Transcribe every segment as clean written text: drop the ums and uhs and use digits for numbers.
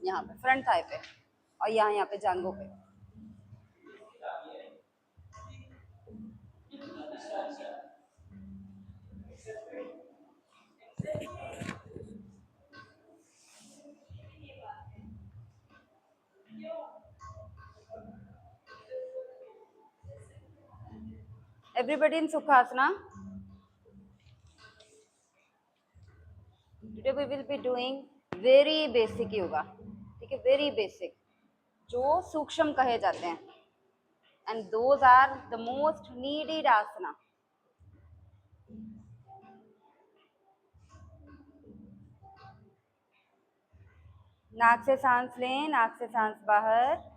यहाँ पे front Thai पे और यहाँ पे जांघों पे। Everybody in Sukhasana. Today we will be doing very basic yoga. ठीक है, very basic, जो सूक्ष्म कहे जाते हैं, and those are the most needed asana. नाक से सांस लें, नाक से सांस बाहर।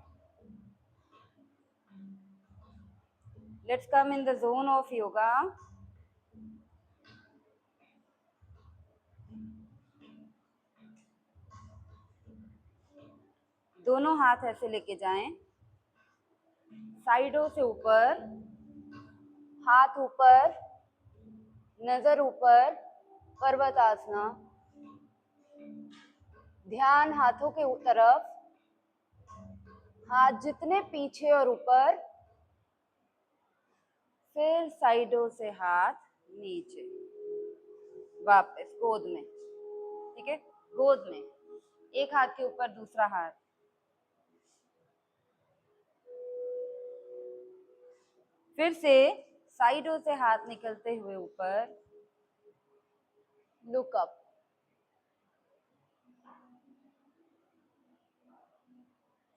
Let's come in the zone of yoga. दोनों हाथ ऐसे लेके जाएं, साइडों से ऊपर, हाथ ऊपर, नजर ऊपर, पर्वतासना। ध्यान हाथों के तरफ, हाथ जितने पीछे और ऊपर, फिर साइडों से हाथ नीचे, वापस गोद में। ठीक है, गोद में एक हाथ के ऊपर दूसरा हाथ। फिर से साइडों से हाथ निकलते हुए ऊपर, लुक अप।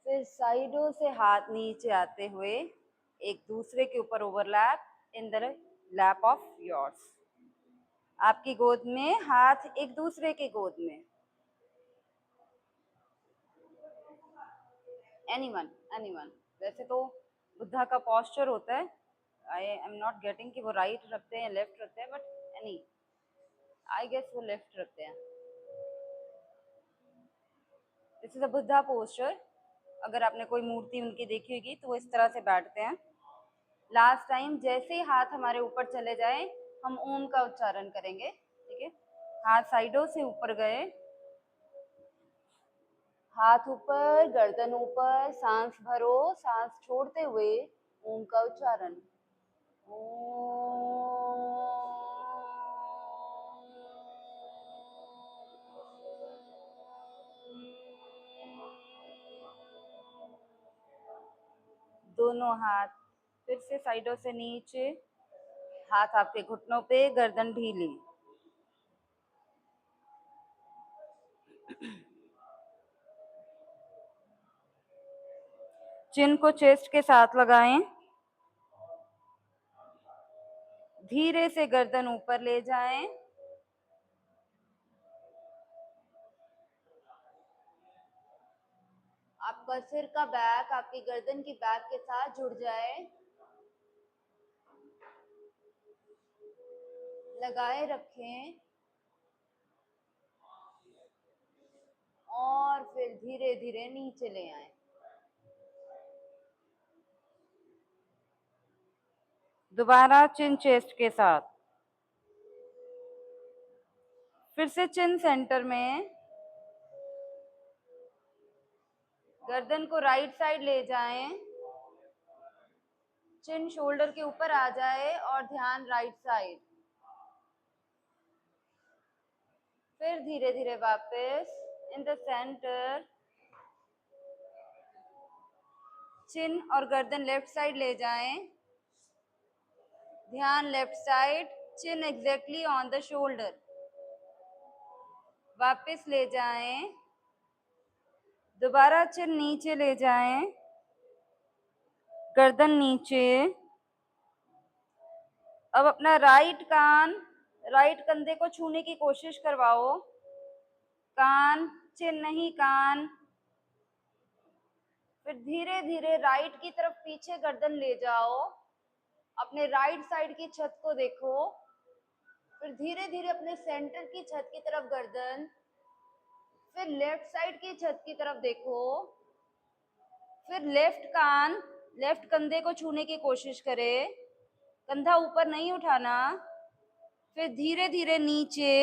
फिर साइडों से हाथ नीचे आते हुए एक दूसरे के ऊपर overlap in the lap of yours. आपकी गोद में हाथ एक दूसरे के गोद में। Anyone, anyone. वैसे तो बुद्धा का पोस्चर होता है, आई एम नॉट गेटिंग कि वो राइट रखते हैं लेफ्ट रखते हैं, बट एनी आई गेस वो लेफ्ट रखते हैं। This is a Buddha posture. अगर आपने कोई मूर्ति उनकी देखी होगी तो वो इस तरह से बैठते हैं। लास्ट टाइम जैसे ही हाथ हमारे ऊपर चले जाए हम ओम का उच्चारण करेंगे। ठीक है, हाथ साइडों से ऊपर गए, हाथ ऊपर, गर्दन ऊपर, सांस भरो, सांस छोड़ते हुए ओम का उच्चारण। दोनों हाथ फिर से साइडों से नीचे, हाथ आपके घुटनों पे, गर्दन ढीली। चिन को चेस्ट के साथ लगाएं, धीरे से गर्दन ऊपर ले जाएं, आपका सिर का बैक आपकी गर्दन की बैक के साथ जुड़ जाए। लगाए रखें और फिर धीरे धीरे नीचे ले आए। दोबारा चिन चेस्ट के साथ, फिर से चिन सेंटर में, गर्दन को राइट साइड ले जाएं, चिन शोल्डर के ऊपर आ जाए और ध्यान राइट साइड। फिर धीरे धीरे वापस इन द सेंटर, चिन और गर्दन लेफ्ट साइड ले जाएं, ध्यान left side, chin exactly on the shoulder. वापस ले जाएं, दोबारा चिन नीचे ले जाएं, गर्दन नीचे। अब अपना राइट कान, राइट कंधे को छूने की कोशिश करवाओ। कान, चिन नहीं, कान। फिर धीरे धीरे राइट की तरफ पीछे गर्दन ले जाओ, अपने राइट साइड की छत को देखो। फिर धीरे धीरे अपने सेंटर की छत की तरफ गर्दन, फिर लेफ्ट साइड की छत की तरफ देखो, फिर लेफ्ट कान, लेफ्ट कंधे को छूने की कोशिश करें, कंधा ऊपर नहीं उठाना, फिर धीरे धीरे नीचे,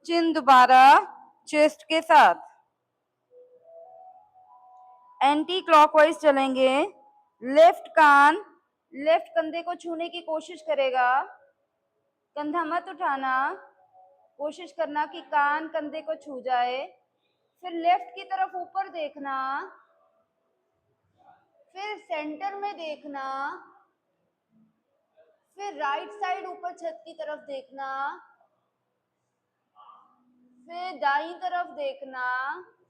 चिन दोबारा चेस्ट के साथ। एंटी क्लॉकवाइज चलेंगे, लेफ्ट कान लेफ्ट कंधे को छूने की कोशिश करेगा, कंधा मत उठाना, कोशिश करना कि कान कंधे को छू जाए, फिर लेफ्ट की तरफ ऊपर देखना, फिर सेंटर में देखना, फिर राइट साइड ऊपर छत की तरफ देखना, फिर दाईं तरफ देखना,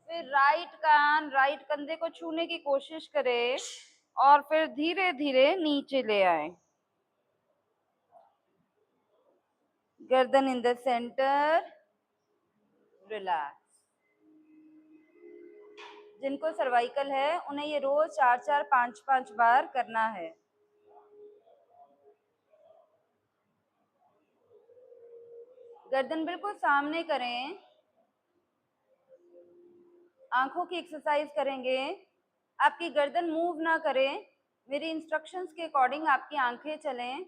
फिर राइट कान राइट कंधे को छूने की कोशिश करें और फिर धीरे धीरे नीचे ले आए। गर्दन इन द सेंटर, रिलैक्स। जिनको सर्वाइकल है उन्हें ये रोज 4-4 5-5 बार करना है। गर्दन बिल्कुल सामने करें, आंखों की एक्सरसाइज करेंगे, आपकी गर्दन मूव ना करें, मेरी इंस्ट्रक्शंस के अकॉर्डिंग आपकी आंखें चलें।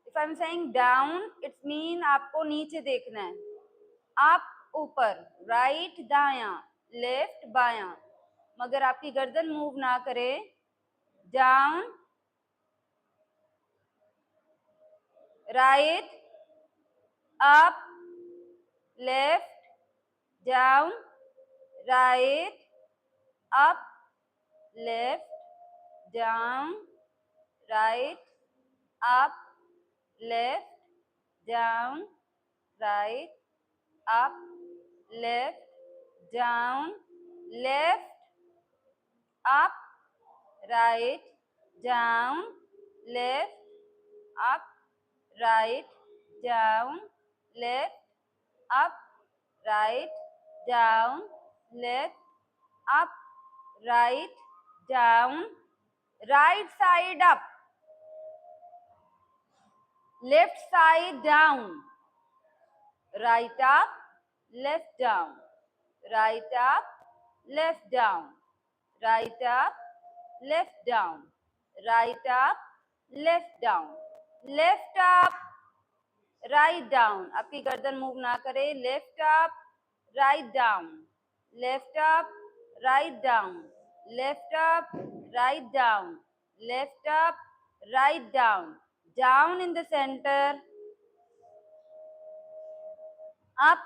If I am saying down, it's mean आपको नीचे देखना है, आप ऊपर, राइट दायां, लेफ्ट बायां, मगर आपकी गर्दन मूव ना करे। Down, right, up, left, down, right, up, left, down, right, up, left, down, right, up, left, down, left, up, right, down, left, up, right, down, left, up, right, down, left, up, right, down, right side up, left side down, right up, left down, right up, left down, right up, left down, right up, left down, left up, right down। आपकी गर्दन move ना करे, left up, write down, left up, write down, left up, write down, left up, write down, down in the centre, up,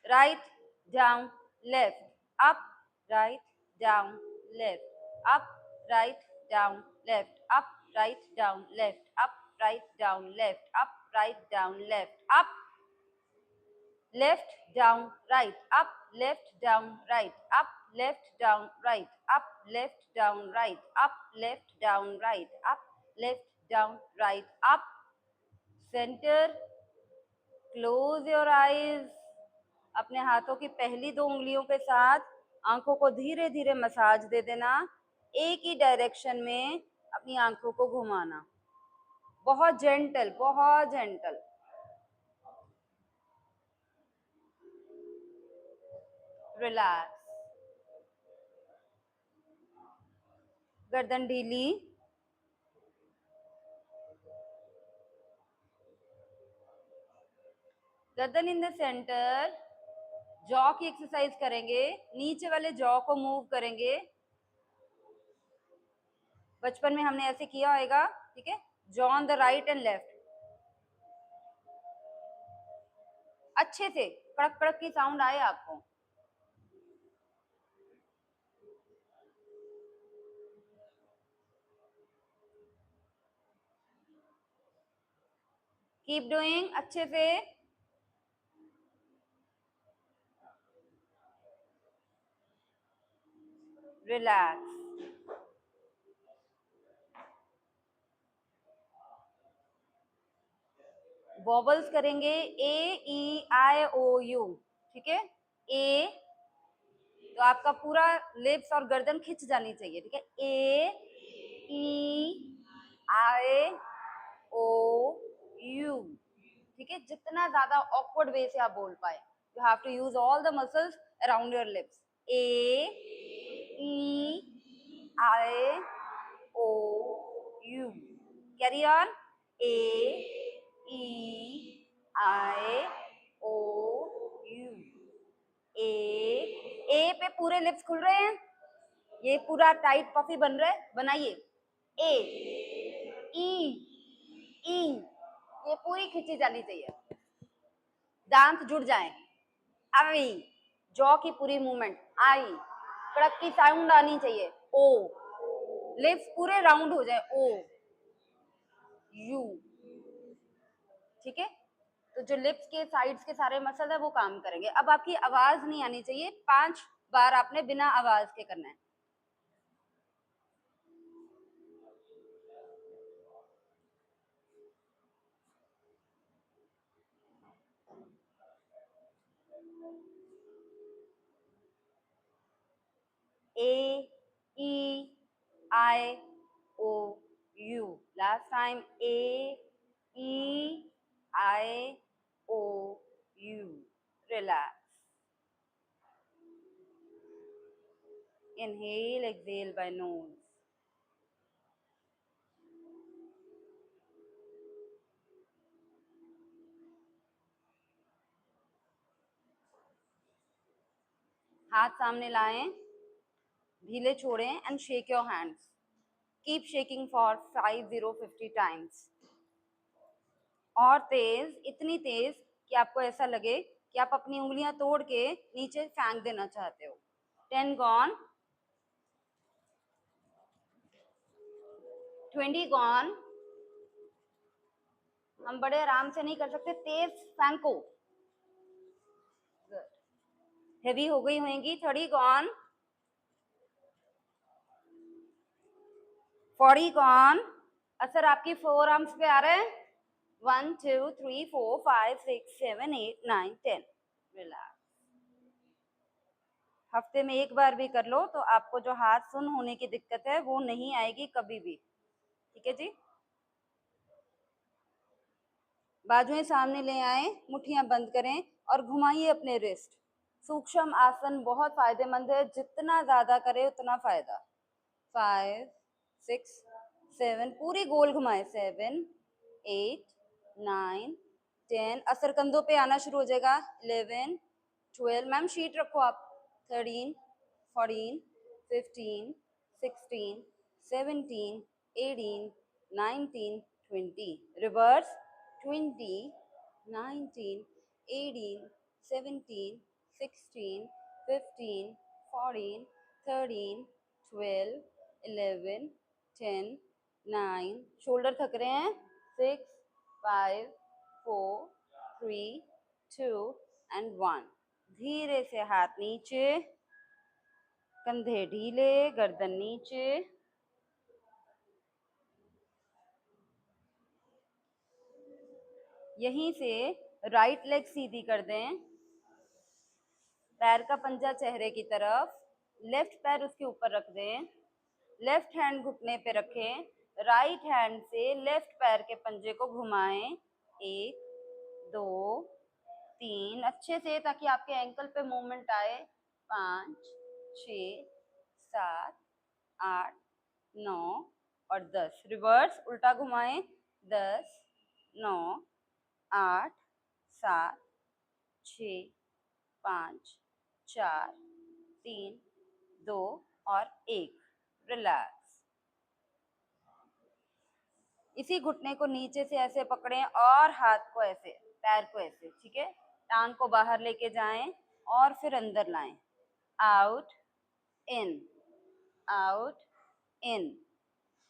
right, down, left, up, right, down, left, up, right, down, left, up, right, down, left, up, right, down, left, up, right, down, left, up, left, down, right, up, left, down, right, up, left, down, right, up, left, down, right, up, left, down, right, up, left, down, right, up, center, close your eyes। अपने हाथों की पहली 2 उंगलियों के साथ आंखों को धीरे धीरे मसाज दे देना, एक ही डायरेक्शन में अपनी आंखों को घुमाना, बहुत जेंटल, बहुत जेंटल। रिलैक्स, गर्दन ढीली, गर्दन इन द सेंटर, जॉ की एक्सरसाइज करेंगे, नीचे वाले जॉ को मूव करेंगे। बचपन में हमने ऐसे किया होगा, ठीक है, jaw on the right and left, अच्छे से कड़क कड़क की साउंड आए आपको। कीप डूइंग, अच्छे से। रिलैक्स, वॉबल्स करेंगे, ए ई आई ओ यू, ठीक है, ए, तो आपका पूरा लिप्स और गर्दन खिंच जानी चाहिए, ठीक है, ए ई आई ओ यू, ठीक है, जितना ज्यादा ऑकवर्ड वे से आप बोल पाए, you have to use all the muscles around your lips. A E I carry on, A E I O U, A पे पूरे लिप्स खुल रहे हैं, ये पूरा टाइट पफी बन रहा है, बनाइए। ए ई ई, ये पूरी खींची जानी चाहिए, दांत जुड़ जाएं। आई, जॉ की पूरी मूवमेंट, आई, कड़क की साउंड आनी चाहिए, ओ, लिप्स पूरे राउंड हो जाए, ओ यू, ठीक है। तो जो लिप्स के साइड्स के सारे मसल है वो काम करेंगे। अब आपकी आवाज नहीं आनी चाहिए, 5 बार आपने बिना आवाज के करना है। A E I O U. Last time A E I O U. Relax. Inhale, exhale by nose. हाथ सामने लाएं, ढीले छोड़ें and shake your hands. Keep shaking for 50 times. और तेज, इतनी तेज कि आपको ऐसा लगे कि आप अपनी उंगलियां तोड़ के नीचे फेंक देना चाहते हो। 10 gone, 20 gone. हम बड़े आराम से नहीं कर सकते, तेज फेंको। हेवी हो गई होंगी। 30 gone, 40 gone. असर आपकी फोर आर्म्स पे आ रहा है। 1 2 3 4 5 6 7 8 9 10। रिलैक्स। हफ्ते में एक बार भी कर लो तो आपको जो हाथ सुन होने की दिक्कत है वो नहीं आएगी कभी भी, ठीक है जी। बाजुएं सामने ले आए, मुट्ठियां बंद करें और घुमाइए अपने रिस्ट। सूक्ष्म आसन बहुत फायदेमंद है, जितना ज्यादा करे उतना फायदा। 5 6 7, पूरी गोल घुमाए। 7 8 9 10, असर कंधों पे आना शुरू हो जाएगा। 11 12, मैम शीट रखो आप। 13 14 15 16 17 18 19 20, रिवर्स। 20 19 18 17 16 15 14 13 12 11 10 9, शोल्डर थक रहे हैं। 6 5 4 3 2 and 1। धीरे से हाथ नीचे, कंधे ढीले, गर्दन नीचे। यहीं से राइट लेग सीधी कर दें, पैर का पंजा चेहरे की तरफ, लेफ्ट पैर उसके ऊपर रख दें, लेफ्ट हैंड घुटने पे रखें, राइट हैंड से लेफ्ट पैर के पंजे को घुमाएं। 1 2 3, अच्छे से, ताकि आपके एंकल पे मूवमेंट आए। 5 6 7 8 9 और 10, रिवर्स उल्टा घुमाएं। 10 9 8 7 6 5 4 3 2 और 1। रिलैक्स। इसी घुटने को नीचे से ऐसे पकड़ें और हाथ को ऐसे, पैर को ऐसे, ठीक है। टांग को बाहर लेके जाएं और फिर अंदर लाएं। Out in, out in,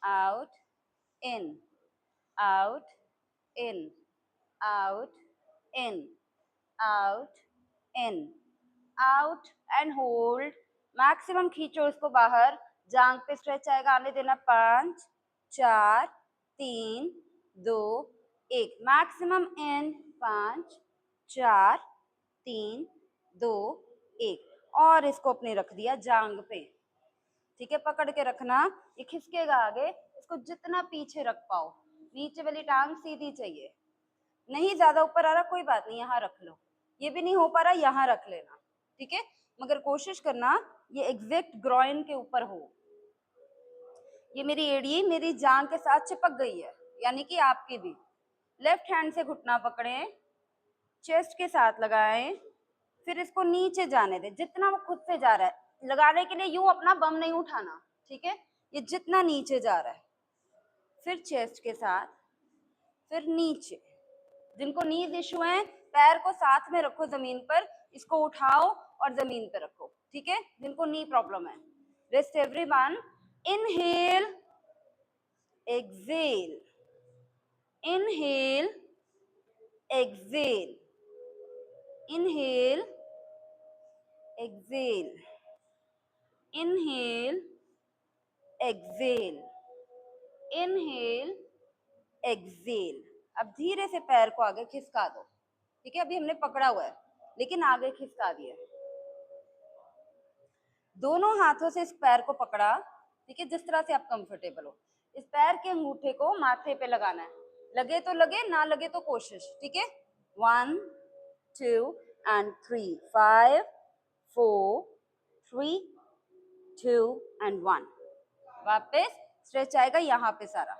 out in, out in, out in, out in, out and hold. Maximum खींचो इसको बाहर, जांग पे स्ट्रेच आएगा, आने देना। 5 4 3 2 1, मैक्सिमम इन। 5 4 3 2 1, और इसको अपने रख दिया जांग पे, ठीक है। पकड़ के रखना, ये खिसकेगा आगे, इसको जितना पीछे रख पाओ। नीचे वाली टांग सीधी चाहिए, नहीं ज्यादा ऊपर आ रहा कोई बात नहीं, यहाँ रख लो। ये भी नहीं हो पा रहा, यहाँ रख लेना, ठीक है। मगर कोशिश करना ये एग्जैक्ट ग्रॉइन के ऊपर हो। ये मेरी एड़ी मेरी जांग के साथ चिपक गई है, यानी कि आपकी भी। लेफ्ट हैंड से घुटना पकड़े, चेस्ट के साथ लगाएं, फिर इसको नीचे जाने दें जितना वो खुद से जा रहा है। लगाने के लिए यूं अपना बम नहीं उठाना, ठीक है, ये जितना नीचे जा रहा है। फिर चेस्ट के साथ, फिर नीचे। जिनको नीज इशू है, पैर को साथ में रखो जमीन पर, इसको उठाओ और जमीन पर रखो, ठीक है। जिनको नी प्रॉब्लम है, rest everyone. Inhale, exhale, inhale, exhale, inhale, exhale, inhale, exhale, inhale, exhale. अब धीरे से पैर को आगे खिसका दो, ठीक है। अभी हमने पकड़ा हुआ है लेकिन आगे खिसका दिया। दोनों हाथों से इस पैर को पकड़ा, ठीक है, जिस तरह से आप कंफर्टेबल हो। इस पैर के अंगूठे को माथे पे लगाना है, लगे तो लगे, ना लगे तो कोशिश, ठीक है। 1 2 and 3, 5 4 3 2 and 1। वापस स्ट्रेच आएगा यहाँ पे सारा।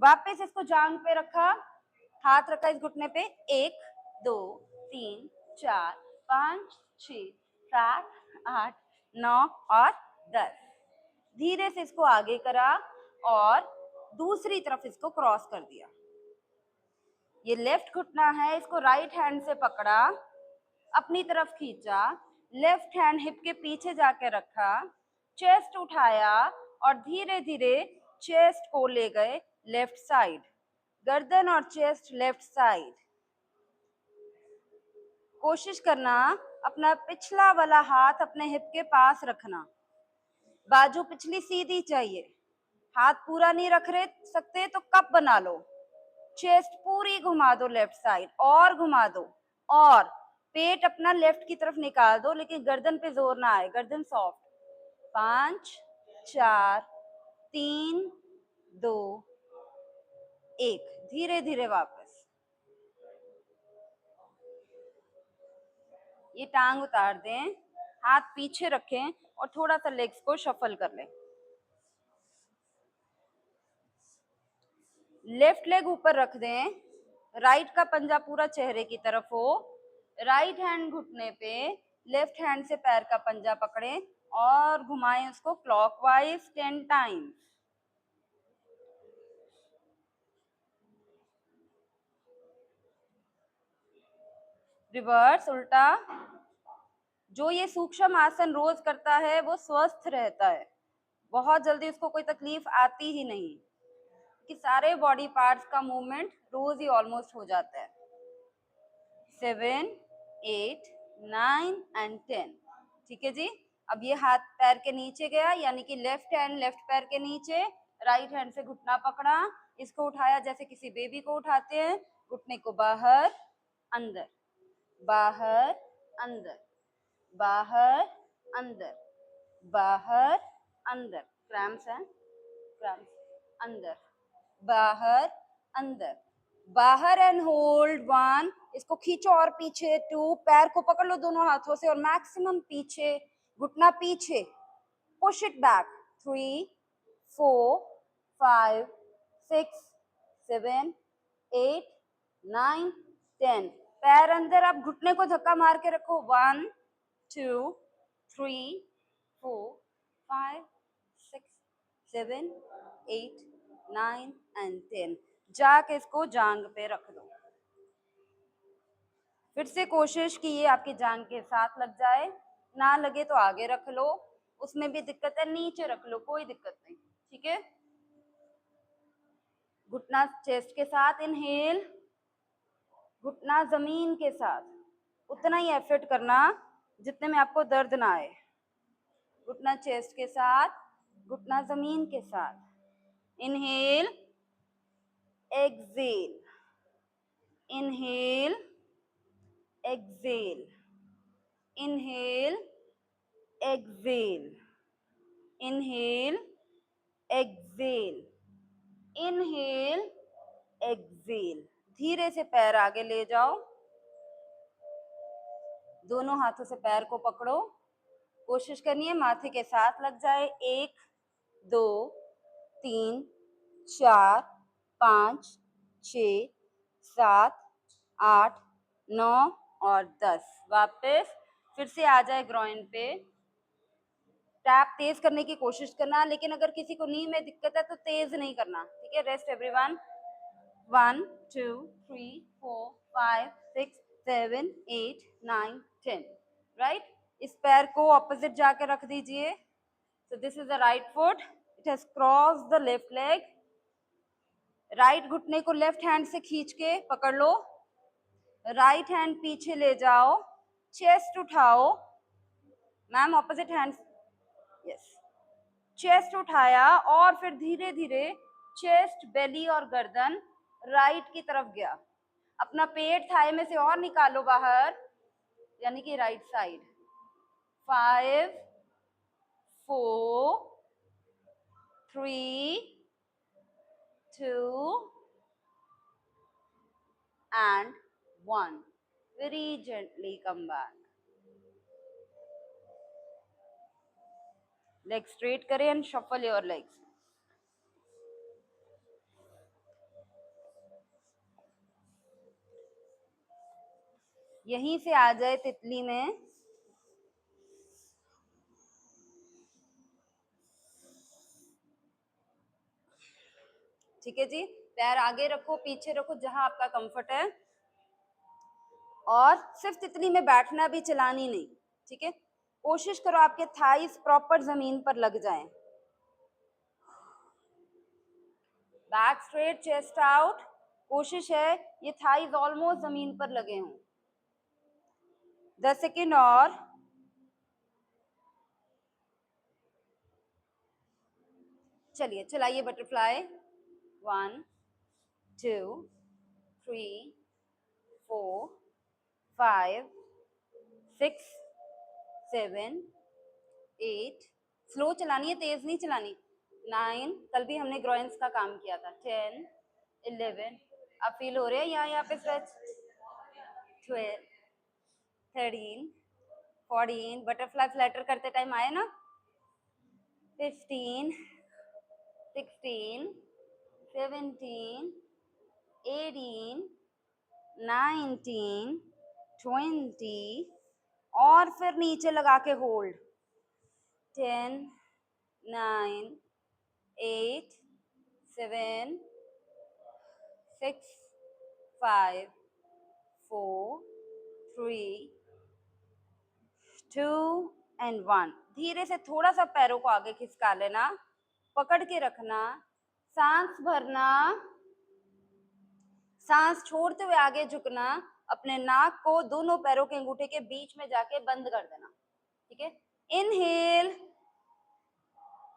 वापस इसको जांग पे रखा, हाथ रखा इस घुटने पे, 1 2 3 4 5 6 7 8 9 और 10। धीरे से इसको आगे करा और दूसरी तरफ इसको क्रॉस कर दिया। ये लेफ्ट घुटना है, इसको राइट हैंड से पकड़ा, अपनी तरफ खींचा, लेफ्ट हैंड हिप के पीछे जाके रखा, चेस्ट उठाया और धीरे धीरे चेस्ट को ले गए लेफ्ट साइड, गर्दन और चेस्ट लेफ्ट साइड। कोशिश करना अपना पिछला वाला हाथ अपने हिप के पास रखना, बाजू पिछली सीधी चाहिए। हाथ पूरा नहीं रख रहे सकते तो कप बना लो, चेस्ट पूरी घुमा दो लेफ्ट साइड और घुमा दो, और पेट अपना लेफ्ट की तरफ निकाल दो, लेकिन गर्दन पे जोर ना आए, गर्दन सॉफ्ट। 5 4 3 2 1। धीरे धीरे वापस। ये टांग उतार दें, हाथ पीछे रखें और थोड़ा सा लेग्स को शफल कर लें। लेफ्ट लेग ऊपर रख दें, राइट का पंजा पूरा चेहरे की तरफ हो, राइट हैंड घुटने पे, लेफ्ट हैंड से पैर का पंजा पकड़ें और घुमाएं उसको क्लॉकवाइज 10 टाइम्स। रिवर्स, उल्टा। जो ये सूक्ष्म आसन रोज करता है वो स्वस्थ रहता है, बहुत जल्दी उसको कोई तकलीफ आती ही नहीं, कि सारे बॉडी पार्ट्स का मूवमेंट रोज ही ऑलमोस्ट हो जाता है। 7 8 9 and 10, ठीक है जी। अब ये हाथ पैर के नीचे गया, यानी कि लेफ्ट हैंड लेफ्ट पैर के नीचे, राइट हैंड से घुटना पकड़ा, इसको उठाया जैसे किसी बेबी को उठाते हैं, घुटने को बाहर अंदर, बाहर अंदर, बाहर अंदर, बाहर अंदर, क्रैम्प्स हैं, क्रैम्प्स, अंदर, बाहर अंदर, बाहर एंड होल्ड 1। इसको खींचो और पीछे 2, पैर को पकड़ लो दोनों हाथों से और मैक्सिमम पीछे, घुटना पीछे, पुश इट बैक। 3 4 5 6 7 8 9 10। पैर अंदर, आप घुटने को धक्का मार के रखो। 1 2 3 4 5 6 7 8 9 and 10। जाके इसको जांग पे रख दो। फिर से कोशिश की ये आपकी जांग के साथ लग जाए, ना लगे तो आगे रख लो, उसमें भी दिक्कत है नीचे रख लो, कोई दिक्कत नहीं, ठीक है। घुटना चेस्ट के साथ, इनहेल, घुटना जमीन के साथ, उतना ही एफर्ट करना जितने में आपको दर्द ना आए। घुटना चेस्ट के साथ, घुटना जमीन के साथ। Inhale, exhale, inhale, exhale, inhale, exhale, inhale, exhale, inhale, exhale. धीरे से पैर आगे ले जाओ, दोनों हाथों से पैर को पकड़ो, कोशिश करनी है माथे के साथ लग जाए। 1 2 3 4 5, 6, 7, 8, 9 और 10। वापस फिर से आ जाए ग्रॉइन पे। टैप तेज करने की कोशिश करना, लेकिन अगर किसी को नी में दिक्कत है तो तेज नहीं करना, ठीक है। Rest everyone. 1, 2, 3, 4, 5, 6, 7, 8, 9, 10। राइट, इस पैर को ऑपोजिट जाके रख दीजिए। So this is the right foot. It has crossed the left leg. Right घुटने को लेफ्ट हैंड से खींच के पकड़ लो, राइट हैंड पीछे ले जाओ, चेस्ट उठाओ। Ma'am opposite hand, yes. Chest उठाया और फिर धीरे धीरे चेस्ट, बेली और गर्दन राइट की तरफ गया। अपना पेट थाई में से और निकालो बाहर, यानी कि right side. 5, 4, 3, 2 and 1. Very gently come back. Legs straight करें and shuffle your legs. यहीं से आ जाए तितली में। ठीक है जी, पैर आगे रखो, पीछे रखो, जहां आपका कंफर्ट है। और सिर्फ तितली में बैठना भी, चलानी नहीं, ठीक है। कोशिश करो आपके थाइस प्रॉपर जमीन पर लग जाएं। Back straight, chest out. कोशिश है ये थाइस ऑलमोस्ट जमीन पर लगे हों। 10 सेकेंड और। चलिए चलाइए बटरफ्लाई। 1, 2, 3, 4, 5, 6, 7, 8। स्लो चलानी है, तेज नहीं चलानी। 9, कल भी हमने ग्रोइंस का काम किया था। 10, 11, अब फील हो रहे हैं यहाँ पे स्ट्रेच। 12, 13, 14, बटरफ्लाई फ्लैटर करते टाइम आए ना। 15, 16, 17, 18, 19, 20 और फिर नीचे लगा के होल्ड। 10, 9, 8, 7, 6, 5, 4, 3, 2 and 1। धीरे से थोड़ा सा पैरों को आगे खिसका लेना, पकड़ के रखना, सांस भरना, सांस छोड़ते हुए आगे झुकना, अपने नाक को दोनों पैरों के अंगूठे के बीच में जाके बंद कर देना, ठीक है। Inhale,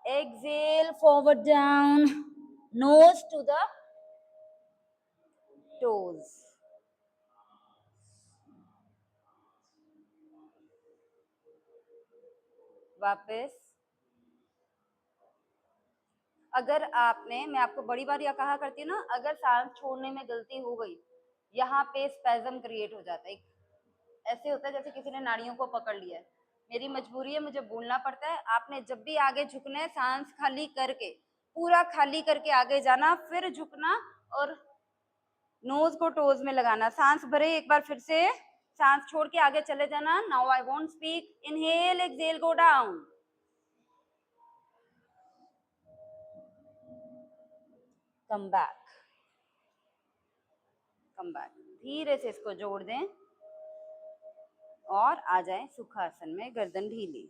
exhale, forward down, nose to the toes. वापस। अगर आपने, मैं आपको बड़ी बार यह कहा करती हूँ ना, अगर सांस छोड़ने में गलती हो गई, यहाँ पे स्पैज्म क्रिएट हो जाता है। ऐसे होता है जैसे किसी ने नाड़ियों को पकड़ लिया है। मेरी मजबूरी है, मुझे बोलना पड़ता है। आपने जब भी आगे झुकना है, सांस खाली करके, पूरा खाली करके आगे जाना, फिर झुकना और नोज को टोज में लगाना। सांस भरे एक बार फिर से, सांस छोड़ के आगे चले जाना। Now I won't speak. Inhale, exhale, go down, come back, come back. धीरे से इसको जोड़ दें और आ जाएं सुखासन में, गर्दन ढीली।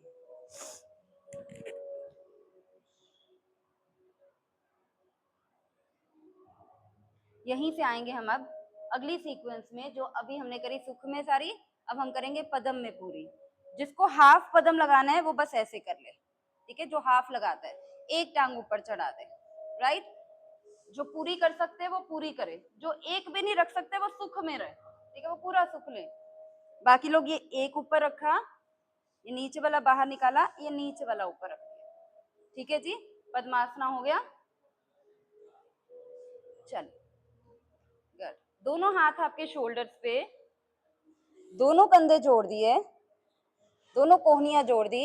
यहीं से आएंगे हम अब अगली सीक्वेंस में, जो अभी हमने करी सुख में सारी, अब हम करेंगे पदम में पूरी। जिसको हाफ पदम लगाना है वो बस ऐसे कर ले, ठीक है। जो हाफ लगाता है, एक टांग ऊपर चढ़ा दे, राइट। जो पूरी कर सकते हैं वो पूरी करे, जो एक भी नहीं रख सकते वो सुख में रहे, ठीक है। वो पूरा सुख ले। बाकी लोग ये एक ऊपर रखा, ये नीचे वाला बाहर निकाला, ये नीचे वाला ऊपर रख दिया, ठीक है जी। पद्मासना हो गया। चल, गुड। दोनों हाथ आपके शोल्डर्स पे, दोनों कंधे जोड़ दिए, दोनों कोहनियां जोड़ दी।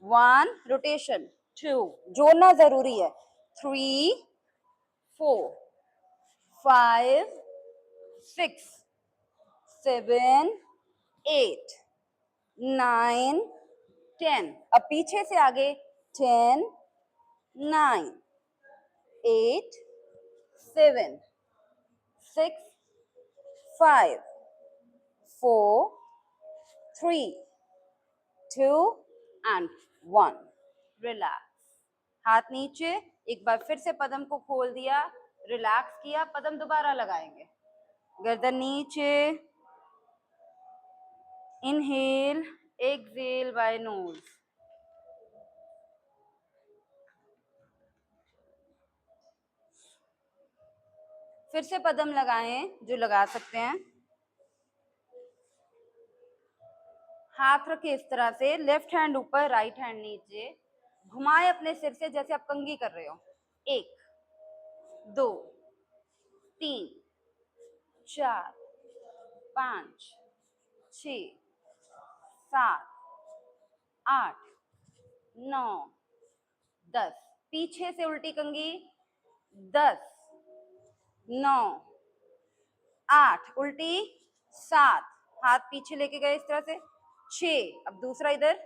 1, रोटेशन। 2, जोड़ना जरूरी है। 3, 4, 5 6 7 8 9 10। अब पीछे से आगे 10 9 8 7 6 5 4 3 2 and 1। रिलैक्स। हाथ नीचे। एक बार फिर से पदम को खोल दिया, रिलैक्स किया, पदम दोबारा लगाएंगे। गर्दन नीचे। Inhale, exhale by nose. फिर से पदम लगाएं जो लगा सकते हैं। हाथ रखे इस तरह से, लेफ्ट हैंड ऊपर, राइट हैंड नीचे। घुमाए अपने सिर से जैसे आप कंघी कर रहे हो। 1 2 3 4 5 6 7 8 9 10। पीछे से उल्टी कंघी। 10 9 8 उल्टी। 7 हाथ पीछे लेके गए इस तरह से। 6 अब दूसरा इधर।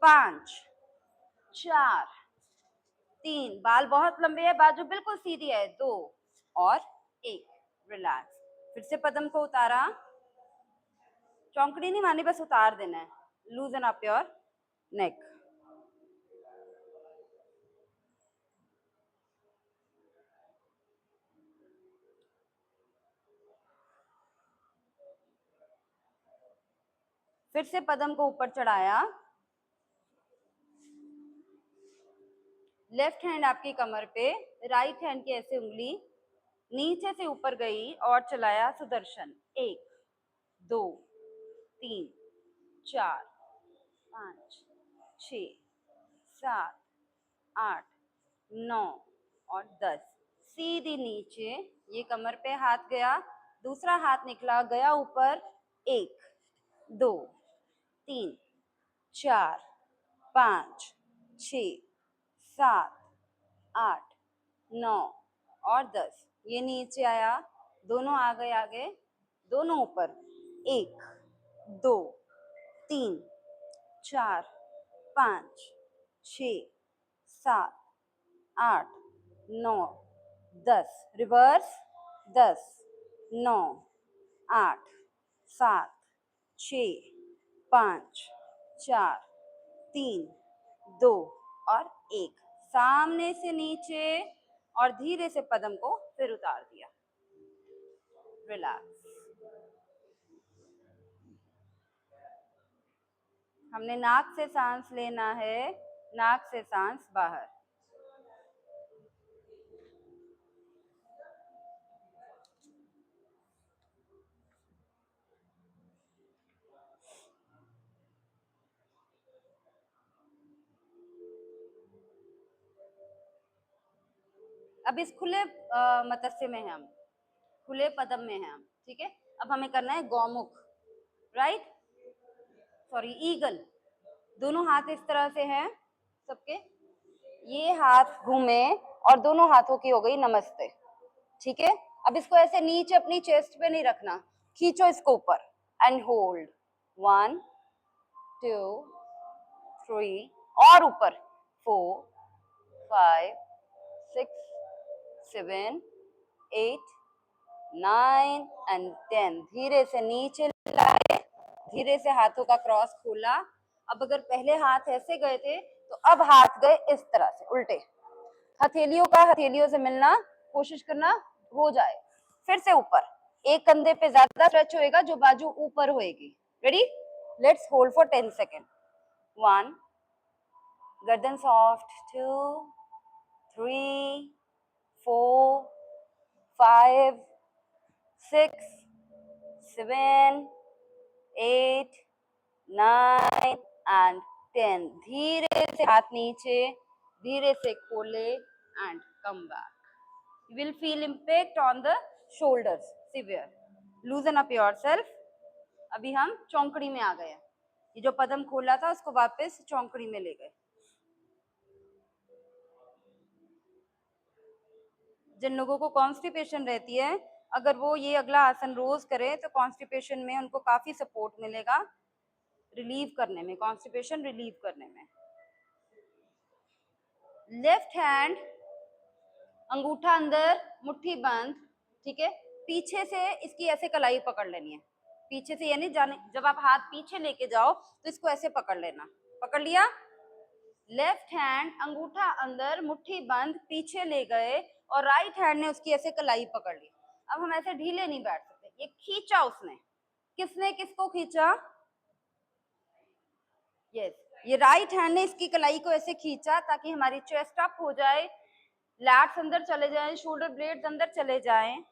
5 4 3 बाल बहुत लंबे हैं, बाजू बिल्कुल सीधी है। 2 और 1। रिलैक्स। फिर से पदम को उतारा। चौंकड़ी नहीं मारनी, बस उतार देना है। लूजन अप योर नेक। फिर से पदम को ऊपर चढ़ाया। लेफ्ट हैंड आपकी कमर पे, राइट हैंड की ऐसे उंगली नीचे से ऊपर गई और चलाया सुदर्शन। 1 2 3 4 5 6 7 8 9 और 10। सीधी नीचे। ये कमर पे हाथ गया, दूसरा हाथ निकला गया ऊपर। 1 2 3 4 5 6 7 8 9 और 10। ये नीचे आया, दोनों आ गए आगे, दोनों ऊपर। 1 2 3 4 5 6 7 8 9 10। रिवर्स। 10 9 8 7 6 5 4 3 2 और 1। सामने से नीचे और धीरे से पदम को फिर उतार दिया। रिलैक्स। हमने नाक से सांस लेना है, नाक से सांस बाहर। अब इस खुले मत्स्य में हैं हम, खुले पदम में हैं हम। ठीक है, अब हमें करना है गौमुख। Right, sorry, eagle. दोनों हाथ इस तरह से हैं सबके। ये हाथ घूमे और दोनों हाथों की हो गई नमस्ते। ठीक है, अब इसको ऐसे नीचे अपनी चेस्ट पे नहीं रखना, खींचो इसको ऊपर एंड होल्ड। 1 2 3 और ऊपर। 4 5 6 7 8 9 एंड 10। धीरे से नीचे लाए, धीरे से हाथों का क्रॉस खोला। अब अगर पहले हाथ ऐसे गए थे तो अब हाथ गए इस तरह से उल्टे। हथेलियों का हथेलियों से मिलना कोशिश करना, हो जाए। फिर से ऊपर, एक कंधे पे ज्यादा स्ट्रेच होएगा, जो बाजू ऊपर होएगी। Ready, let's hold for 10 second. 1 गर्दन सॉफ्ट। 2 3 4 5 6 7 8 9 एंड 10। धीरे से हाथ नीचे, धीरे से खोले and come back. You will feel impact on the shoulders severe. Loosen up yourself. अभी हम चौंकड़ी में आ गए हैं। ये जो पदम खोला था उसको वापस चौंकड़ी में ले गए। जिन लोगों को कॉन्स्टिपेशन रहती है, अगर वो ये अगला आसन रोज करें तो कॉन्स्टिपेशन में उनको काफी सपोर्ट मिलेगा, रिलीव करने में, कॉन्स्टिपेशन रिलीव करने में। लेफ्ट हैंड अंगूठा अंदर, मुट्ठी बंद, ठीक है। पीछे से इसकी ऐसे कलाई पकड़ लेनी है, पीछे से यानी जाने, जब आप हाथ पीछे लेके जाओ तो इसको ऐसे पकड़ लेना, पकड़ लिया। लेफ्ट हैंड अंगूठा अंदर, मुट्ठी बंद, पीछे ले गए और राइट हैंड ने उसकी ऐसे कलाई पकड़ ली। अब हम ऐसे ढीले नहीं बैठ सकते, ये खींचा उसने, किसने किसको खींचा? यस, ये राइट हैंड ने इसकी कलाई को ऐसे खींचा ताकि हमारी चेस्ट अप हो जाए, लैट्स अंदर चले जाएं, शोल्डर ब्लेड्स अंदर चले जाएं।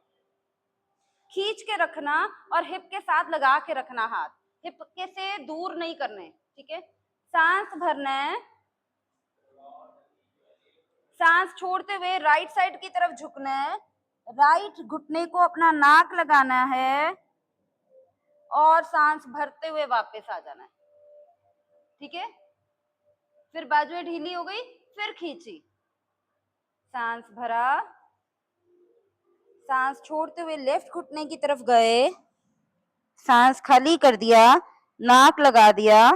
खींच के रखना और हिप के साथ लगा के रखना, हाथ हिप के से दूर नहीं करने, ठीक है। सांस भरना है, सांस छोड़ते हुए राइट साइड की तरफ झुकना है, राइट घुटने को अपना नाक लगाना है और सांस भरते हुए वापस आ जाना है, ठीक है। फिर बाजुएं ढीली हो गई, फिर खींची, सांस भरा, सांस छोड़ते हुए लेफ्ट घुटने की तरफ गए, सांस खाली कर दिया, नाक लगा दिया,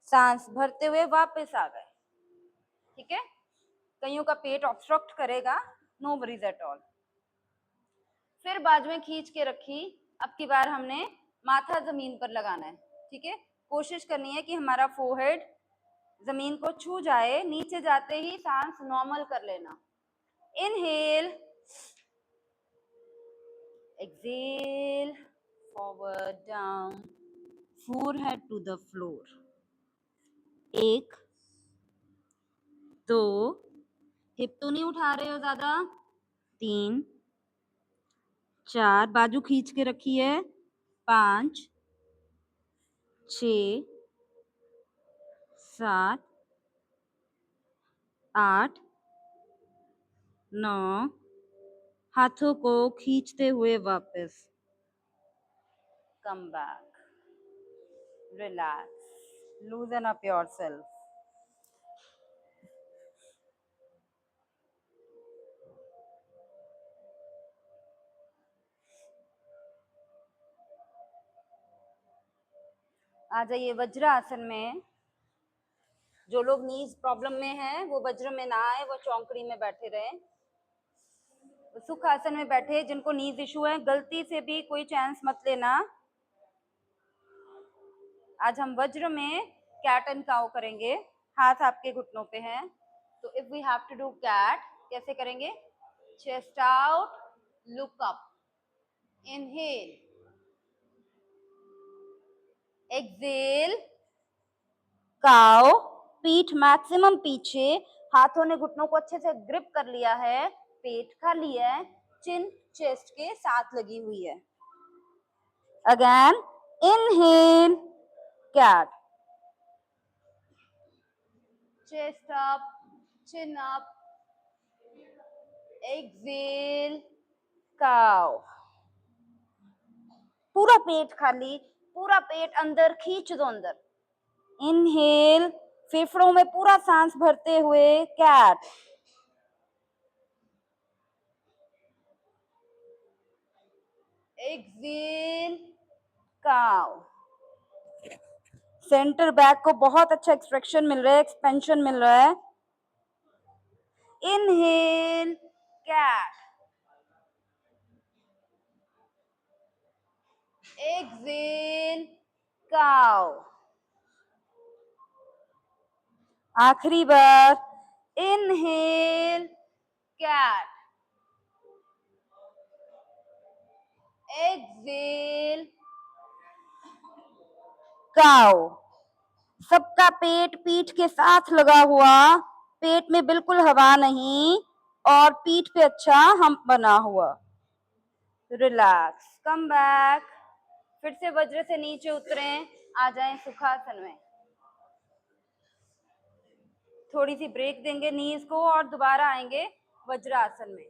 सांस भरते हुए वापस आ गए, ठीक है। कईयों का पेट ऑब्स्ट्रक्ट करेगा, नो वरीज एट ऑल। फिर बाजुएं खींच के रखी, अब की बार हमने माथा जमीन पर लगाना है, ठीक है। कोशिश करनी है कि हमारा फोरहेड जमीन को छू जाए, नीचे जाते ही सांस नॉर्मल कर लेना। Inhale, exhale, forward down, forehead to the floor. 1 2, hip तो नहीं उठा रहे हो ज्यादा, 3 4, बाजू खींच के रखी है, 5 6 7 8 9, हाथों को खींचते हुए वापस, come back, relax, loosen up yourself. आ जाइए वज्रासन में। जो लोग नीज प्रॉब्लम में हैं वो वज्र में ना आए, वो चौकड़ी में बैठे रहे। सुख आसन में बैठे, जिनको नीज इशू है गलती से भी कोई चांस मत लेना। आज हम वज्र में कैट एंड काउ करेंगे, हाथ आपके घुटनों पे हैं, तो if we have to do cat, कैसे करेंगे? Chest out, look up, inhale, exhale, cow, पीठ मैक्सिमम पीछे, हाथों ने घुटनों को अच्छे से ग्रिप कर लिया है, पेट खाली है, चिन चेस्ट के साथ लगी हुई है। Again inhale, cat, chest up, chin up, exhale, cow, पूरा पेट खाली, पूरा पेट अंदर खींच दो अंदर। इनहेल, फेफड़ों में पूरा सांस भरते हुए cat, exhale, cow. Centre back को बहुत अच्छा एक्सट्रैक्शन मिल रहा है, एक्सपेंशन मिल रहा है। Inhale, cat, exhale, cow. आखिरी बार, इनहेल, कैट, एक्सेल, काउ। सबका पेट पीठ के साथ लगा हुआ, पेट में बिल्कुल हवा नहीं और पीठ पे अच्छा हम्प बना हुआ। रिलैक्स, कम बैक, फिर से वज्र से नीचे उतरें, आ जाएं सुखासन में। थोड़ी सी ब्रेक देंगे नीज को और दोबारा आएंगे वज्रासन में।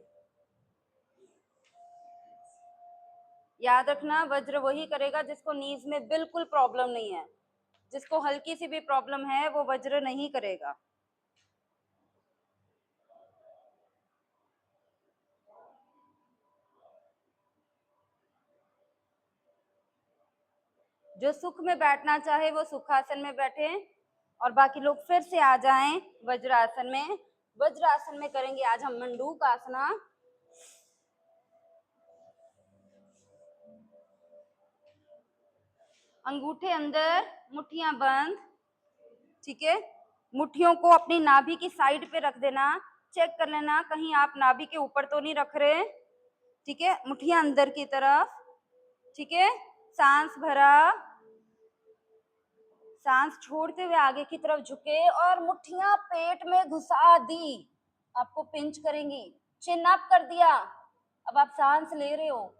याद रखना, वज्र वही करेगा जिसको नीज में बिल्कुल प्रॉब्लम नहीं है, जिसको हल्की सी भी प्रॉब्लम है वो वज्र नहीं करेगा। जो सुख में बैठना चाहे वो सुखासन में बैठे और बाकी लोग फिर से आ जाएं वज्रासन में। वज्रासन में करेंगे आज हम मंडूक आसना। अंगूठे अंदर, मुट्ठियां बंद, ठीक है। मुट्ठियों को अपनी नाभि की साइड पे रख देना। चेक कर लेना कहीं आप नाभि के ऊपर तो नहीं रख रहे, ठीक है। मुट्ठियां अंदर की तरफ, ठीक है। सांस भरा, सांस छोड़ते हुए आगे की तरफ झुके और मुट्ठियां पेट में घुसा दी। आपको पिंच करेंगी, चिन अप कर दिया। अब आप सांस ले रहे हो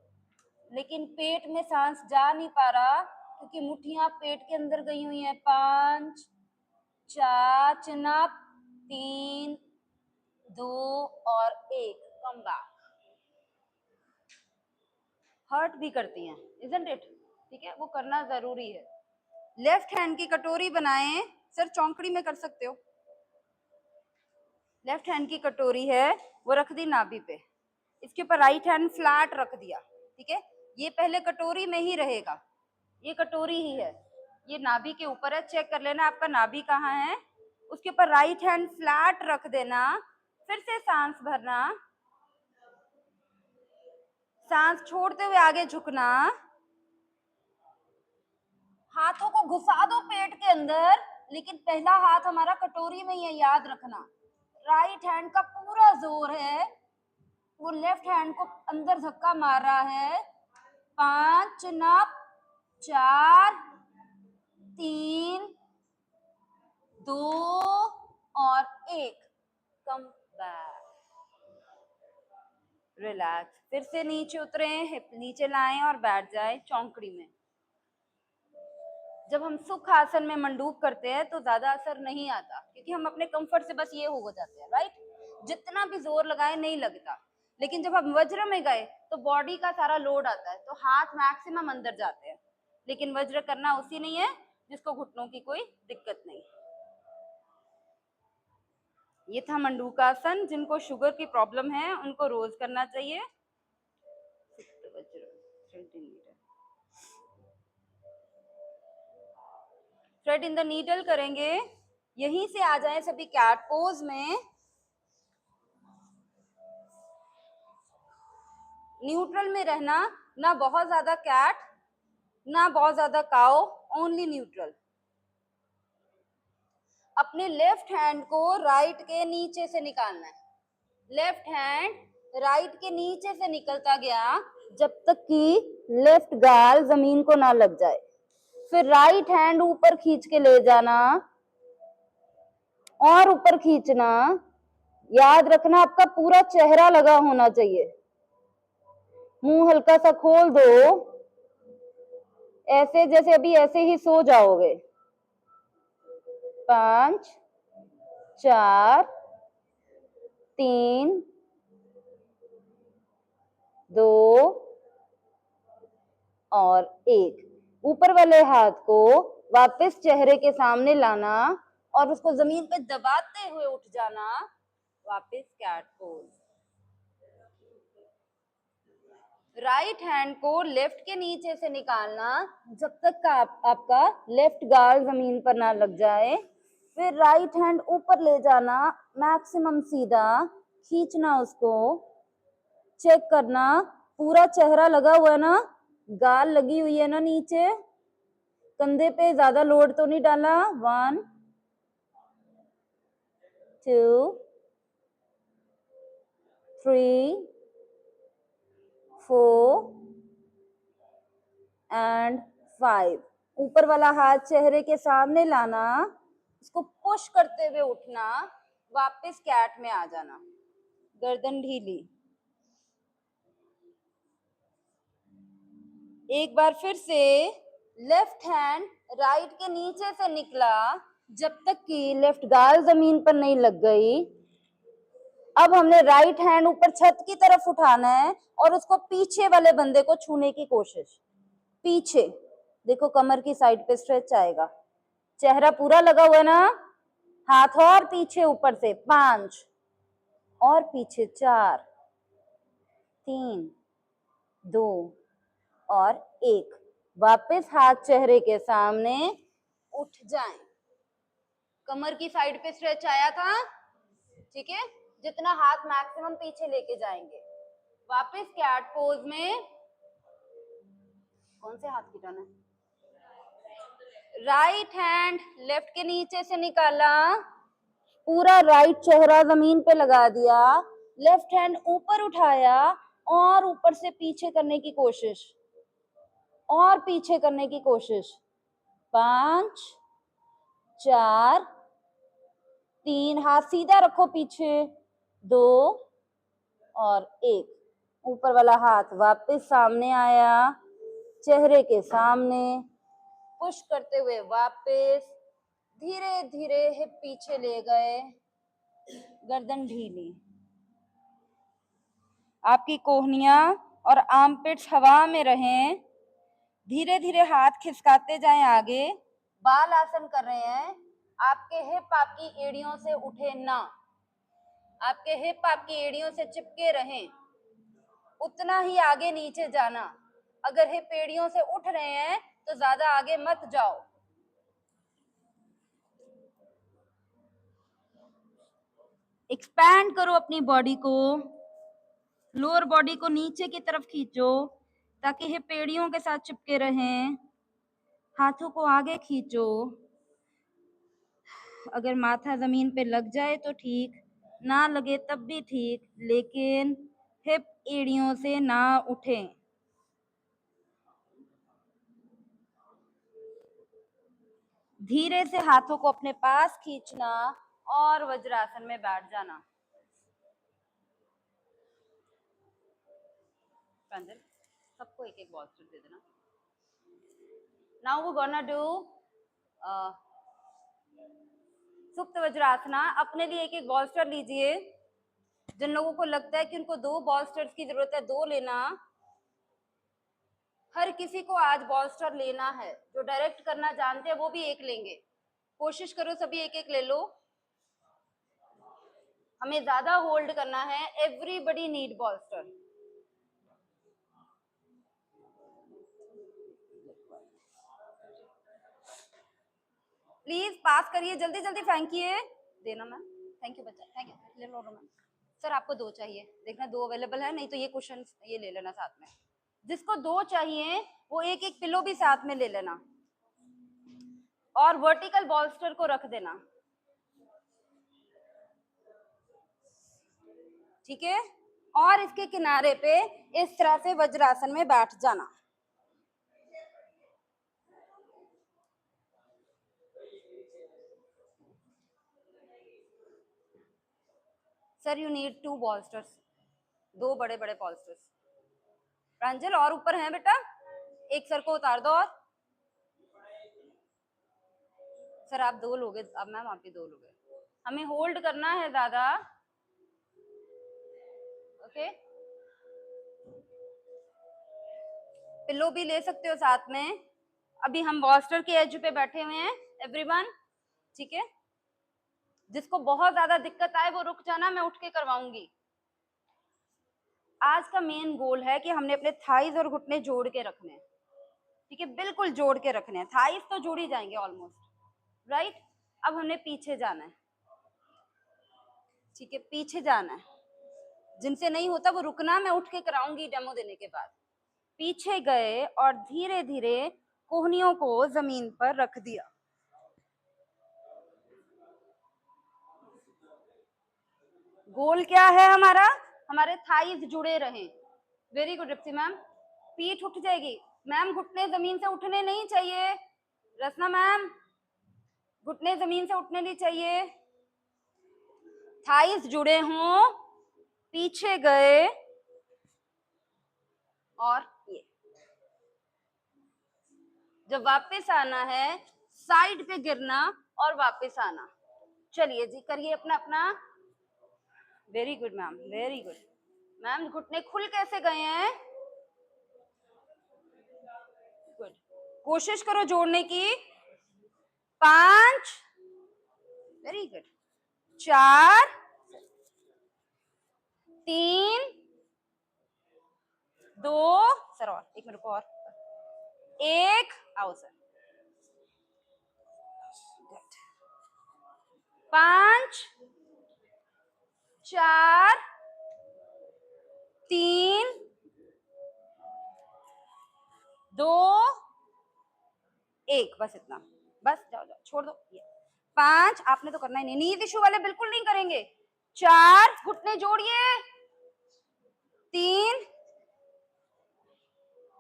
लेकिन पेट में सांस जा नहीं पा रहा क्योंकि मुट्ठियां पेट के अंदर गई हुई हैं। 5 4, चिन अप, 3 2 और 1, कम बैक। हर्ट भी करती हैं, इजंट इट, ठीक है, वो करना जरूरी है। लेफ्ट हैंड की कटोरी बनाएं। सर चौंकड़ी में कर सकते हो। लेफ्ट हैंड की कटोरी है वो रख दी नाभि पे, इसके ऊपर राइट हैंड फ्लैट रख दिया, ठीक है। ये पहले कटोरी में ही रहेगा, ये कटोरी ही है, ये नाभि के ऊपर है। चेक कर लेना आपका नाभि कहाँ है। उसके ऊपर राइट हैंड फ्लैट रख देना। फिर से सांस भरना, सांस छोड़ते हुए आगे झुकना। हाथों को घुसा दो पेट के अंदर, लेकिन पहला हाथ हमारा कटोरी में ही है, याद रखना। राइट हैंड का पूरा जोर है, वो लेफ्ट हैंड को अंदर धक्का मार रहा है। 5 नप, 4 3 2 और 1, कम बैक। रिलैक्स, फिर से नीचे उतरे, हिप नीचे लाएं और बैठ जाएं चौंकड़ी में। जब हम सुख आसन में मंडूक करते हैं तो ज्यादा असर नहीं आता क्योंकि हम अपने कंफर्ट से बस ये हो जाते हैं, राइट। जितना भी जोर लगाए नहीं लगता, लेकिन जब हम वज्र में गए तो बॉडी का सारा लोड आता है तो हाथ मैक्सिमम अंदर जाते हैं। लेकिन वज्र करना उसी नहीं है जिसको घुटनों की कोई दिक्कत नहीं। ये था मंडूकासन। जिनको शुगर की प्रॉब्लम है उनको रोज करना चाहिए। थ्रेड इन द नीडल करेंगे। यहीं से आ जाएं सभी कैट पोज में। न्यूट्रल में रहना, ना बहुत ज्यादा कैट ना बहुत ज्यादा काओ, ओनली न्यूट्रल। अपने लेफ्ट हैंड को राइट के नीचे से निकालना है। लेफ्ट हैंड राइट के नीचे से निकलता गया जब तक कि लेफ्ट गाल जमीन को ना लग जाए। फिर राइट हैंड ऊपर खींच के ले जाना और ऊपर खींचना। याद रखना आपका पूरा चेहरा लगा होना चाहिए। मुंह हल्का सा खोल दो, ऐसे जैसे अभी ऐसे ही सो जाओगे। 5 4 3 2 और 1। ऊपर वाले हाथ को वापस चेहरे के सामने लाना और उसको जमीन पे दबाते हुए उठ जाना। वापस कैट पोज। राइट हैंड को लेफ्ट के नीचे से निकालना जब तक का आपका लेफ्ट गाल जमीन पर ना लग जाए। फिर राइट हैंड ऊपर ले जाना, मैक्सिमम सीधा खींचना उसको। चेक करना पूरा चेहरा लगा हुआ है ना, गाल लगी हुई है ना नीचे, कंधे पे ज्यादा लोड तो नहीं डाला। 1 2 3 4 एंड 5। ऊपर वाला हाथ चेहरे के सामने लाना, उसको पुश करते हुए उठना, वापस कैट में आ जाना। गर्दन ढीली। एक बार फिर से लेफ्ट हैंड राइट के नीचे से निकला जब तक कि लेफ्ट गाल जमीन पर नहीं लग गई। अब हमने राइट हैंड ऊपर छत की तरफ उठाना है और उसको पीछे वाले बंदे को छूने की कोशिश। पीछे देखो, कमर की साइड पे स्ट्रेच आएगा, चेहरा पूरा लगा हुआ है ना। हाथ और पीछे ऊपर से 5 और पीछे 4 3 2 और 1। वापस हाथ चेहरे के सामने उठ जाएं। कमर की साइड पे स्ट्रेच आया था, ठीक है, जितना हाथ मैक्सिमम पीछे लेके जाएंगे। वापस कैट पोज में, कौन से हाथ की टर्न है? राइट हैंड लेफ्ट के नीचे से निकाला, पूरा राइट चेहरा जमीन पे लगा दिया, लेफ्ट हैंड ऊपर उठाया और ऊपर से पीछे करने की कोशिश, और पीछे करने की कोशिश। 5 4 3, हाथ सीधा रखो पीछे, 2 और 1। ऊपर वाला हाथ वापस सामने आया, चेहरे के सामने, पुश करते हुए वापस धीरे धीरे हिप पीछे ले गए, गर्दन ढीली। आपकी कोहनियां और आर्मपिट्स हवा में रहें। धीरे धीरे हाथ खिसकाते जाएं आगे। बाल आसन कर रहे हैं। आपके हिप आपकी एड़ियों से उठे ना, आपके हिप आपकी एड़ियों से चिपके रहें, उतना ही आगे नीचे जाना। अगर हिप एड़ियों से उठ रहे हैं तो ज्यादा आगे मत जाओ। एक्सपैंड करो अपनी बॉडी को, लोअर बॉडी को नीचे की तरफ खींचो ताकि हिप एड़ियों के साथ चिपके रहें। हाथों को आगे खींचो। अगर माथा जमीन पे लग जाए तो ठीक, ना लगे तब भी ठीक, लेकिन हिप एड़ियों से ना उठें। धीरे से हाथों को अपने पास खींचना और वज्रासन में बैठ जाना। सबको एक एक बॉल स्टिक दे देना। नाउ वी गोना डू सुप्त वज्रासना। अपने लिए एक एक बॉल्स्टर लीजिए। जिन लोगों को लगता है कि उनको 2 बॉल्स्टर्स की जरूरत है, 2 लेना। हर किसी को आज बॉल्स्टर लेना है। जो डायरेक्ट करना जानते हैं वो भी एक लेंगे। कोशिश करो सभी एक एक ले लो। हमें ज्यादा होल्ड करना है। Everybody need बॉल्स्टर। प्लीज पास करिए, जल्दी जल्दी फेंकिए। देना मैम, थैंक यू बच्चा, थैंक यू। ले लो मैम। सर आपको 2 चाहिए, देखना 2 अवेलेबल है, नहीं तो ये क्वेश्चन ये ले लेना साथ में। जिसको 2 चाहिए वो एक एक पिलो भी साथ में ले लेना और वर्टिकल बॉल्स्टर को रख देना, ठीक है। और इसके किनारे पे इस तरह से वज्रासन में बैठ जाना। सर यू नीड 2 बॉल्स्टर्स, 2 बड़े बड़े बॉल्स्टर्स। प्रांजल और ऊपर हैं बेटा, एक सर को उतार दो। और सर आप 2 लोगे, अब मैम आप भी 2 लोगे। हमें होल्ड करना है ज्यादा, ओके। पिल्लो भी ले सकते हो साथ में। अभी हम बॉल्स्टर के एज पे बैठे हुए हैं एवरीवन, ठीक है। जिसको बहुत ज्यादा दिक्कत आए वो रुक जाना, मैं उठ के करवाऊंगी। आज का मेन गोल है कि हमने अपने थाइज और घुटने जोड़ के रखने हैं, ठीक है, बिल्कुल जोड़ के रखने हैं। थाइज तो जुड़ ही जाएंगे ऑलमोस्ट, राइट। अब हमने पीछे जाना है, ठीक है, पीछे जाना है। जिनसे नहीं होता वो रुकना, मैं उठ के कराऊंगी डेमो देने के बाद। पीछे गए और धीरे धीरे कोहनियों को जमीन पर रख दिया। गोल क्या है हमारा? हमारे थाइज जुड़े रहें। Very good Ripsy ma'am. पीठ उठ जाएगी मैम, घुटने जमीन से उठने नहीं चाहिए। रसना मैम, घुटने जमीन से उठने नहीं चाहिए। थाइज जुड़े हों, पीछे गए और ये। जब वापस आना है साइड पे गिरना और वापस आना। चलिए जी, करिए अपना अपना। Very good ma'am, very good ma'am. घुटने खुल कैसे गए हैं? गुड, कोशिश करो जोड़ने की। 5, वेरी गुड, 4, 3, 2, सर और एक मिनट और, एक, आओ सर, 5 4 3 2 1, बस इतना, बस जाओ जाओ, छोड़ दो ये। 5, आपने तो करना ही नहीं, नी इशू वाले बिल्कुल नहीं करेंगे। 4, घुटने जोड़िए। 3,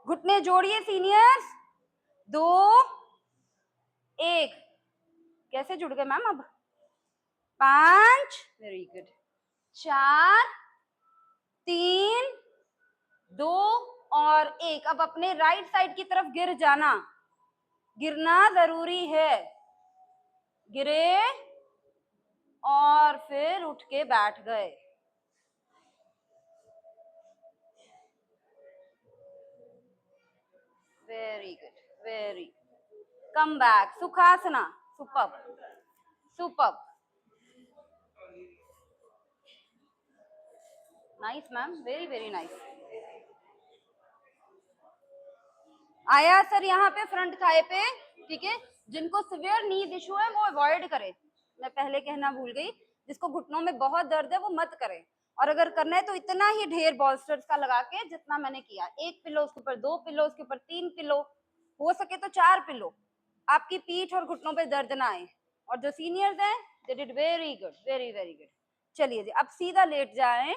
घुटने जोड़िए सीनियर्स। 2 1, कैसे जुड़ गए मैम अब? 5, वेरी गुड। 4 3 2 और 1। अब अपने राइट साइड की तरफ गिर जाना, गिरना जरूरी है। गिरे और फिर उठ के बैठ गए। Very good, very. Come back, Sukhasana, superb, superb, nice ma'am, very very nice. आया सर यहाँ पे फ्रंट थाई पे, ठीक है। जिनको सिवियर नीज इशू है वो अवॉइड करें, मैं पहले कहना भूल गई। जिसको घुटनों में बहुत दर्द है वो मत करें, और अगर करना है तो इतना ही ढेर बॉल्स्टर्स का लगा के जितना मैंने किया, 1 पिलो उसके ऊपर, 2 पिलो उसके ऊपर, 3 पिलो, हो सके तो 4 पिलो, आपकी पीठ और घुटनों पे दर्द ना आए। और जो सीनियर्स हैं they did very good, very very good. चलिए जी, अब सीधा लेट जाएं।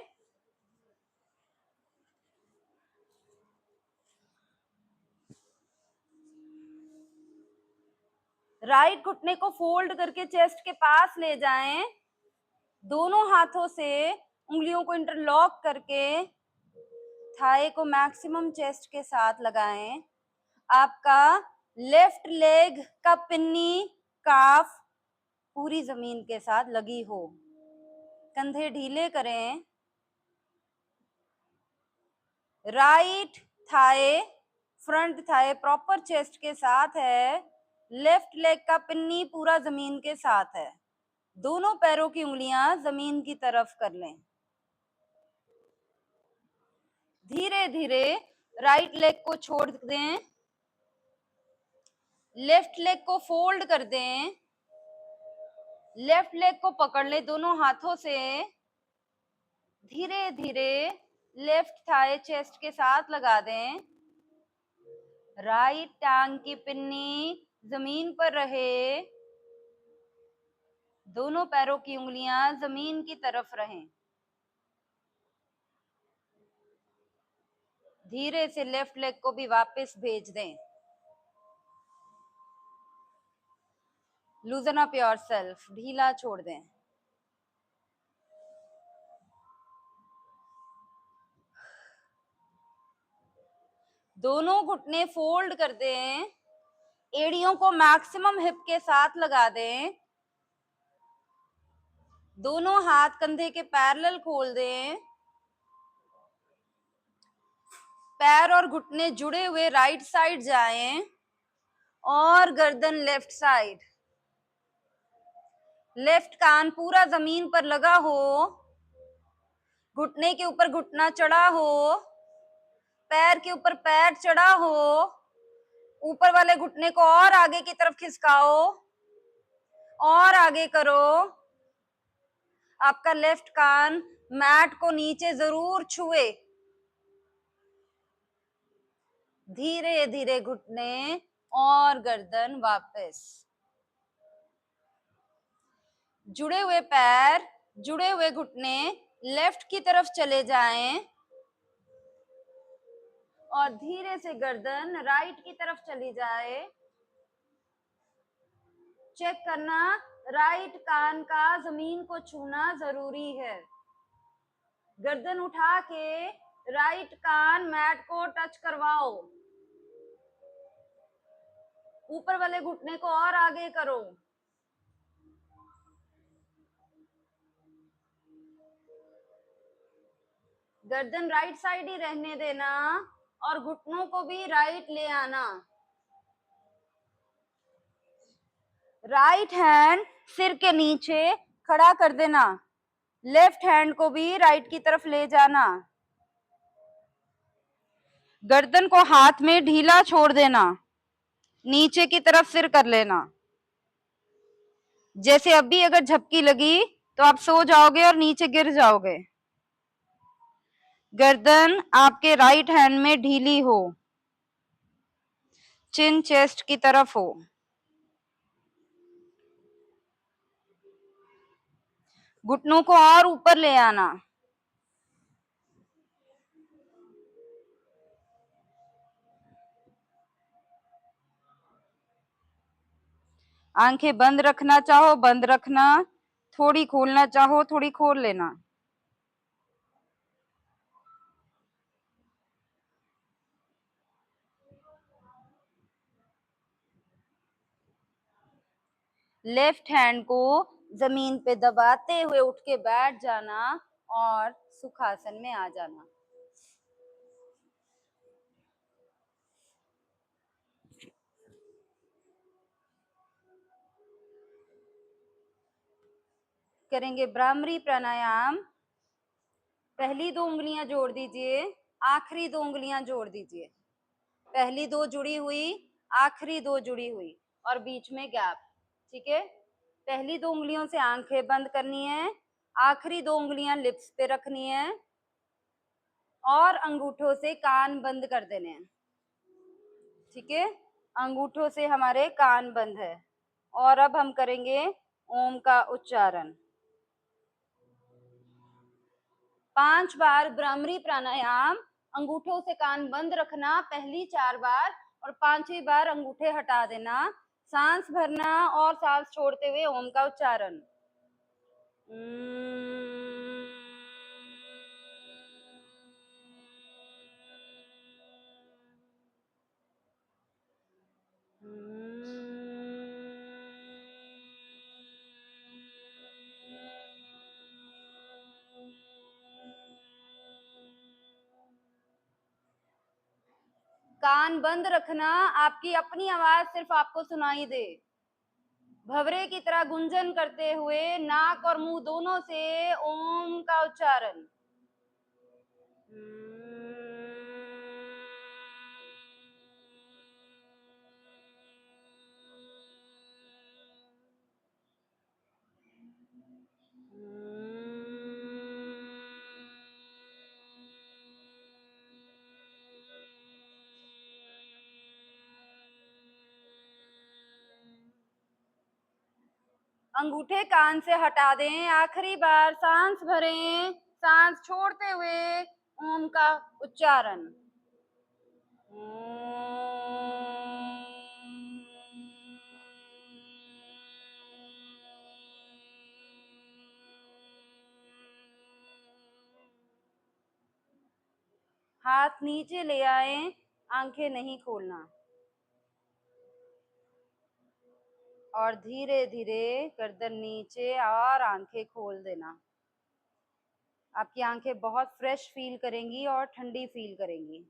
राइट घुटने को फोल्ड करके चेस्ट के पास ले जाएं। दोनों हाथों से उंगलियों को इंटरलॉक करके थाई को मैक्सिमम चेस्ट के साथ लगाएं। आपका लेफ्ट लेग का पिन्नी, काफ पूरी जमीन के साथ लगी हो। कंधे ढीले करें। Right thigh, front thigh proper chest के साथ है। लेफ्ट लेग का पिन्नी पूरा जमीन के साथ है। दोनों पैरों की उंगलियां जमीन की तरफ कर लें। धीरे धीरे राइट लेग को छोड़ दें। लेफ्ट लेग को फोल्ड कर दें। लेफ्ट लेग को पकड़ लें दोनों हाथों से। धीरे धीरे लेफ्ट थाई चेस्ट के साथ लगा दें। राइट टांग की पिन्नी जमीन पर रहे। दोनों पैरों की उंगलियां जमीन की तरफ रहें। धीरे से लेफ्ट लेग को भी वापस भेज दें। लूजन अप योरसेल्फ, ढीला छोड़ दें। दोनों घुटने फोल्ड कर दें। एड़ियों को मैक्सिमम हिप के साथ लगा दें। दोनों हाथ कंधे के पैरेलल खोल दें। पैर और घुटने जुड़े हुए राइट साइड जाएं और गर्दन लेफ्ट साइड। लेफ्ट कान पूरा जमीन पर लगा हो। घुटने के ऊपर घुटना चढ़ा हो। पैर के ऊपर पैर चढ़ा हो। ऊपर वाले घुटने को और आगे की तरफ खिसकाओ और आगे करो। आपका लेफ्ट कान मैट को नीचे जरूर छुए। धीरे धीरे घुटने और गर्दन वापस। जुड़े हुए पैर, जुड़े हुए घुटने लेफ्ट की तरफ चले जाएं और धीरे से गर्दन राइट की तरफ चली जाए। चेक करना, राइट कान का जमीन को छूना जरूरी है। गर्दन उठा के राइट कान मैट को टच करवाओ। ऊपर वाले घुटने को और आगे करो। गर्दन राइट साइड ही रहने देना और घुटनों को भी राइट ले आना। राइट हैंड सिर के नीचे खड़ा कर देना। लेफ्ट हैंड को भी राइट की तरफ ले जाना। गर्दन को हाथ में ढीला छोड़ देना। नीचे की तरफ सिर कर लेना। जैसे अभी अगर झपकी लगी तो आप सो जाओगे और नीचे गिर जाओगे। गर्दन आपके राइट हैंड में ढीली हो, चिन चेस्ट की तरफ हो। घुटनों को और ऊपर ले आना। आंखें बंद रखना चाहो बंद रखना, थोड़ी खोलना चाहो थोड़ी खोल लेना। लेफ्ट हैंड को जमीन पे दबाते हुए उठ के बैठ जाना और सुखासन में आ जाना। करेंगे भ्रामरी प्राणायाम। पहली 2 उंगलियां जोड़ दीजिए, आखिरी 2 उंगलियां जोड़ दीजिए। पहली 2 जुड़ी हुई, आखिरी 2 जुड़ी हुई और बीच में गैप। ठीक है, पहली 2 उंगलियों से आंखें बंद करनी है, आखिरी 2 उंगलियां लिप्स पे रखनी है और अंगूठों से कान बंद कर देने हैं। ठीक है, अंगूठों से हमारे कान बंद है। और अब हम करेंगे ओम का उच्चारण। 5 बार भ्रामरी प्राणायाम। अंगूठों से कान बंद रखना पहली 4 बार और 5वीं बार अंगूठे हटा देना। सांस भरना और सांस छोड़ते हुए ओम का उच्चारण। कान बंद रखना, आपकी अपनी आवाज सिर्फ आपको सुनाई दे। भवरे की तरह गुंजन करते हुए नाक और मुंह दोनों से ओम का उच्चारण। अंगूठे कान से हटा दें, आखिरी बार सांस भरें, सांस छोड़ते हुए ओम का उच्चारण। हाथ नीचे ले आए, आंखें नहीं खोलना और धीरे धीरे गर्दन नीचे और आंखें खोल देना। आपकी आंखें बहुत फ्रेश फील करेंगी और ठंडी फील करेंगी।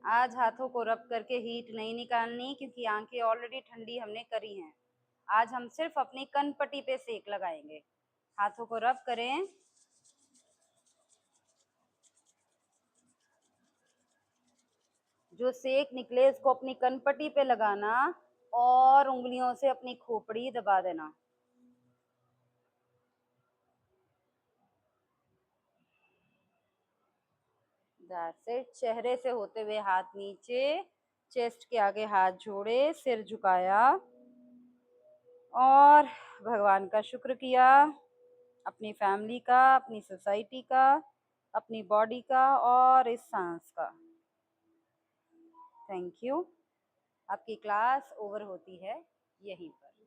आज हाथों को रब करके हीट नहीं निकालनी क्योंकि आंखें ऑलरेडी ठंडी हमने करी हैं। आज हम सिर्फ अपनी कनपट्टी पे सेक लगाएंगे। हाथों को रब करें। जो सेक निकले इसको अपनी कनपट्टी पे लगाना और उंगलियों से अपनी खोपड़ी दबा देना। That's it. चेहरे से होते हुए हाथ नीचे, चेस्ट के आगे हाथ जोड़े, सिर झुकाया और भगवान का शुक्र किया, अपनी फैमिली का, अपनी सोसाइटी का, अपनी बॉडी का और इस सांस का। Thank you. आपकी क्लास ओवर होती है यहीं पर।